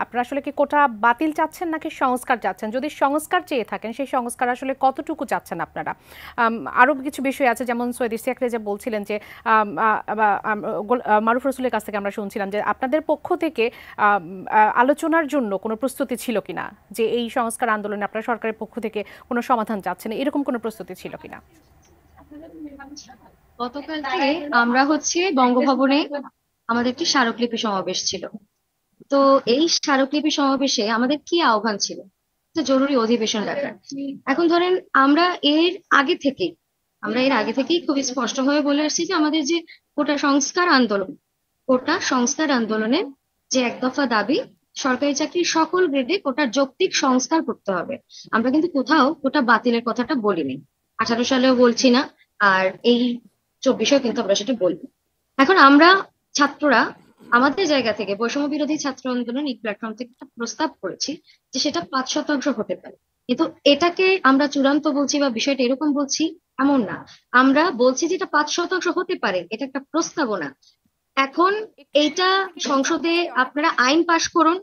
আপনারা আসলে কি কোটা বাতিল চাচ্ছেন নাকি সংস্কার চাচ্ছেন? যদি সংস্কার চেয়ে থাকেন সেই সংস্কার আসলে কতটুকু চাচ্ছেন আপনারা? আরো কিছু বিষয় আছে, যেমন সৈয়দ ইশতিয়াক যে বলছিলেন যে মারুফ রসুলের কাছ থেকে আমরা শুনছিলাম যে আপনাদের পক্ষ থেকে আলোচনার জন্য কোনো প্রস্তুতি ছিল কিনা, যে এই সংস্কার আন্দোলনে আপনারা সরকারের পক্ষ থেকে কোনো সমাধান চাচ্ছেন, এরকম কোনো প্রস্তুতি ছিল কিনা? গতকালকে আমরা বঙ্গভবনে আমাদের একটি স্মারকলিপি সমাবেশ ছিল। তো এই স্মারকলিপি সমাবেশে আমাদের কি আহ্বান ছিল, যে জরুরি অধিবেশন ডাকার। এখন ধরেন আমরা এর আগে থেকেই খুবই স্পষ্টভাবে বলে আসছি যে আমাদের যে কোটা সংস্কার আন্দোলনে যে এক দফা দাবি, সরকারি চাকরির সকল গ্রেডে কোটার যৌক্তিক সংস্কার করতে হবে। আমরা কিন্তু কোথাও কোটা বাতিলের কথাটা বলিনি, 18 সালেও বলছি না, আর এই 24-এও কিন্তু আমরা সেটা বলবো। এখন আমরা ছাত্ররা আমাদের জায়গা থেকে বৈষম্য বিরোধী ছাত্র আন্দোলন এই প্ল্যাটফর্ম থেকে একটা প্রস্তাব করেছি যে সেটা 5% হতে পারে। কিন্তু এটাকে আমরা চূড়ান্ত বলছি বা বিষয়টা এরকম বলছি এমন না। আমরা বলছি যে এটা 5% হতে পারে, এটা একটা প্রস্তাবনা। এখন এইটা সংসদে আপনারা আইন পাশ করুন,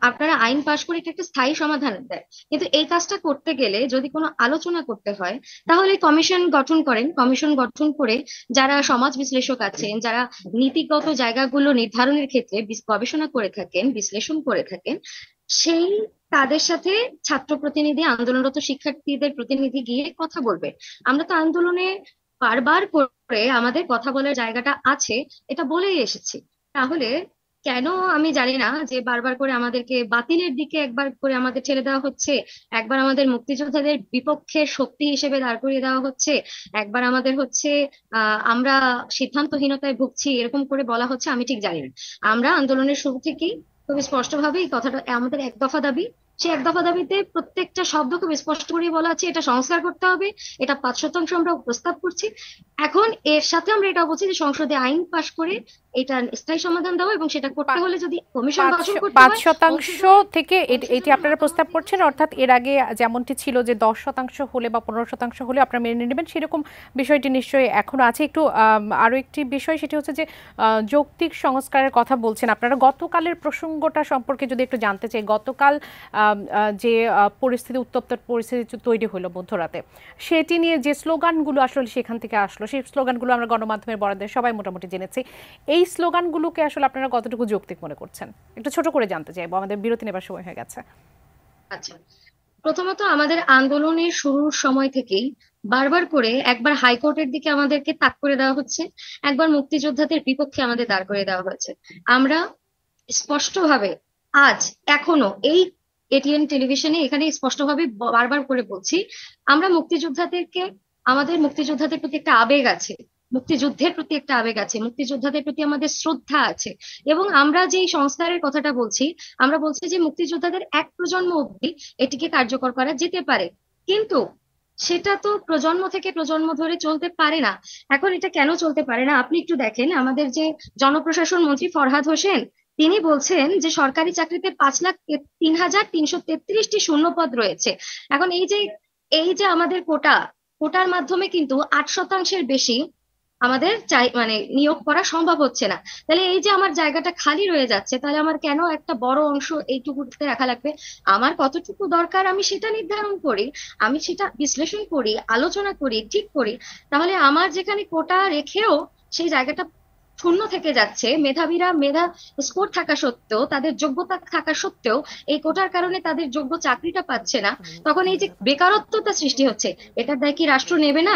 আপনারা আইন পাশ করে এটা একটা স্থায়ী সমাধান দেয়। কিন্তু এই কাজটা করতে গেলে যদি কোনো আলোচনা করতে হয়, তাহলে কমিশন গঠন করে যারা সমাজ বিশ্লেষক আছেন, যারা নীতিগত জায়গাগুলো নির্ধারণের ক্ষেত্রে গবেষণা করে থাকেন, বিশ্লেষণ করে থাকেন, সেই তাদের সাথে ছাত্র প্রতিনিধি, আন্দোলনরত শিক্ষার্থীদের প্রতিনিধি গিয়ে কথা বলবে। আমরা তো আন্দোলনে বারবার করে আমাদের কথা বলার জায়গাটা আছে, এটা বলেই এসেছি। তাহলে কেন আমি জানি না যে বারবার করে আমাদেরকে বাতিলের দিকে একবার করে আমাদের ঠেলে দেওয়া হচ্ছে, একবার আমাদের মুক্তিযোদ্ধাদের বিপক্ষের শক্তি হিসেবে দাঁড় করিয়ে দেওয়া হচ্ছে, একবার আমাদের আমরা সিদ্ধান্তহীনতায় ভুগছি এরকম করে বলা হচ্ছে। আমি ঠিক জানি না। আমরা আন্দোলনের শুরু থেকেই খুব স্পষ্ট ভাবে এই কথাটা, আমাদের এক দফা দাবি, সেই এক দফা দাবিতে প্রত্যেকটা শব্দ খুব স্পষ্ট করে বলা আছে এটা সংস্কার করতে হবে, এটা 5% আমরা প্রস্তাব করছি। এখন এর সাথে আমরা এটা বলছি যে সংসদে আইন পাশ করে এটা স্থায়ী সমাধান দেওয়া, এবং সেটা করতে হলে যদি কমিশন পাঁচ গঠন করতে পাঁচ হয় শতাংশ সংশোধনী থেকে এটি সংশোধনী আপনারা করা প্রস্তাব হবে। করছেন, অর্থাৎ এর আগে যেমনটি ছিল যে 10% হলে বা 15% হলে আপনারা মেনে নেবেন, সেরকম বিষয়টি নিশ্চয়ই এখনো আছে। একটু আরো একটি বিষয়, সেটি হচ্ছে যে যৌক্তিক সংস্কারের কথা বলছেন আপনারা। গতকালের প্রসঙ্গটা সম্পর্কে যদি একটু জানতে চাই, গতকাল যে উত্তপ্ত পরিস্থিতি তৈরি হলো মধ্যরাতে, সেটি নিয়ে যে স্লোগানগুলো আসলে সেখান থেকে আসলো, সেই স্লোগানগুলো আমরা গণমাধ্যমের বরাদ্দে সবাই মোটামুটি জেনেছি। এই স্লোগানগুলোকে আসলে আপনারা কতটুকু যৌক্তিক মনে করছেন, একটু ছোট করে জানতে চাইবো, আমাদের বিরতি নেবার সময় হয়ে গেছে। আচ্ছা, প্রথমত আমাদের আন্দোলনের শুরুর সময় থেকেই বারবার করে একবার হাইকোর্টের দিকে আমাদেরকে তাক করে দেওয়া হচ্ছে, একবার মুক্তিযোদ্ধাদের বিপক্ষে আমাদের দাঁড় করে দেওয়া হয়েছে। আমরা স্পষ্টভাবে আজ এখনো এই এটিএন টেলিভিশনে এখানে স্পষ্টভাবে বারবার করে বলছি, আমরা মুক্তিযোদ্ধাদেরকে, আমাদের মুক্তিযোদ্ধাদের প্রতি একটা আবেগ আছে, মুক্তিযুদ্ধের প্রতি একটা আবেগ আছে, মুক্তিযোদ্ধাদের প্রতি আমাদের শ্রদ্ধা আছে। এবং আমরা যেই সংস্কারের কথাটা বলছি, আমরা বলছি যে মুক্তিযোদ্ধাদের এক প্রজন্ম অবধি এটিকে কার্যকর করা যেতে পারে, কিন্তু সেটা তো প্রজন্ম থেকে প্রজন্ম ধরে চলতে পারে না। এখন এটা কেন চলতে পারে না, আপনি একটু দেখেন আমাদের যে জনপ্রশাসন মন্ত্রী ফরহাদ হোসেন, তিনি বলছেন যে সরকারি চাকরিতে 5,03,333টি শূন্যপদ রয়েছে। এখন এই যে আমাদের কোটার মাধ্যমে কিন্তু 8%-এর বেশি আমাদের চাই মানে নিয়োগ করা সম্ভব হচ্ছে না। তাহলে এই যে আমার জায়গাটা খালি রয়ে যাচ্ছে, তাহলে আমার কেন একটা বড় অংশ এইটুকুতে রাখা লাগবে? আমার কতটুকু দরকার আমি সেটা নির্ধারণ করি, আমি সেটা বিশ্লেষণ করি, আলোচনা করি, ঠিক করি। তাহলে আমার যেখানে কোটা রেখেও সেই জায়গাটা শূন্য থেকে যাচ্ছে, মেধাবীরা মেধা স্কোর থাকা সত্ত্বেও, তাদের যোগ্যতা থাকা সত্ত্বেও এই কোটার কারণে তাদের যোগ্য চাকরিটা পাচ্ছে না, তখন এই যে বেকারত্বটা সৃষ্টি হচ্ছে, এটার দায় কি রাষ্ট্র নেবে না?